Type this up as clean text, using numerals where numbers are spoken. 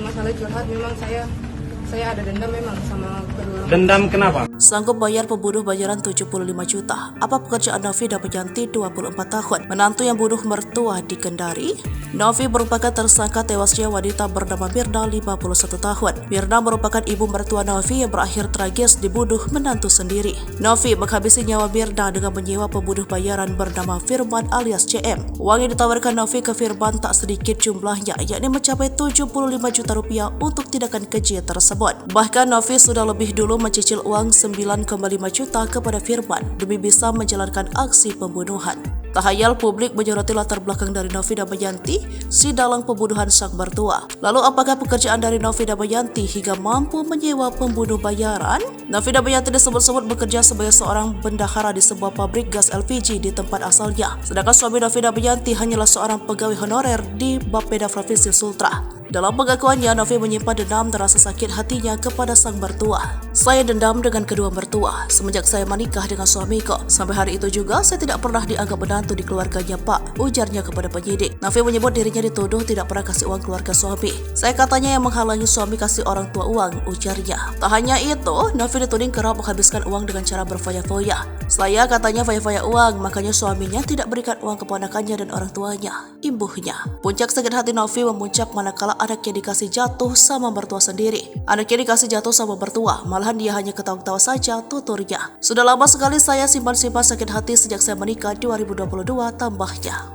masalah curhat, memang saya ada dendam memang sama kedua orang. Dendam kenapa? Sanggup bayar pembunuh bayaran 75 juta. Apa pekerjaan Novi Damayanti 24 tahun? Menantu yang bunuh mertua di Kendari? Novi merupakan tersangka tewasnya wanita bernama Mirna 51 tahun. Mirna merupakan ibu mertua Novi yang berakhir tragis dibunuh menantu sendiri. Novi menghabisi nyawa Mirna dengan menyewa pembunuh bayaran bernama Firman alias CM. Uang yang ditawarkan Novi ke Firman tak sedikit jumlahnya, yakni mencapai 75 juta rupiah untuk tindakan keji tersebut. Bahkan Novi sudah lebih dulu mencicil uang 9,5 juta kepada Firman demi bisa menjalankan aksi pembunuhan. Tak hayal publik menyoroti latar belakang dari Novi Damayanti, si dalang pembunuhan sang mertua. Lalu apakah pekerjaan dari Novi Damayanti hingga mampu menyewa pembunuh bayaran? Novi Damayanti disebut-sebut bekerja sebagai seorang bendahara di sebuah pabrik gas LPG di tempat asalnya. Sedangkan suami Novi Damayanti hanyalah seorang pegawai honorer di Bapeda Provinsi Sultra. Dalam pengakuannya, Novi menyimpan dendam dan rasa sakit hatinya kepada sang mertua. Saya dendam dengan kedua mertua semenjak saya menikah dengan suamiku. Sampai hari itu juga saya tidak pernah dianggap menantu di keluarganya, Pak, ujarnya kepada penyidik. Novi menyebut dirinya dituduh tidak pernah kasih uang keluarga suami. Saya katanya yang menghalangi suami kasih orang tua uang, ujarnya. Tak hanya itu, Novi dituding kerap menghabiskan uang dengan cara berfoya-foya. Saya katanya foya-foya uang, makanya suaminya tidak berikan uang keponakannya dan orang tuanya, imbuhnya. Puncak sakit hati Novi memuncak manakala anaknya dikasih jatuh sama mertua sendiri. Anaknya dikasih jatuh sama mertua, malahan dia hanya ketawa-ketawa saja, tuturnya. Sudah lama sekali saya simpan-simpan sakit hati sejak saya menikah 2022, tambahnya.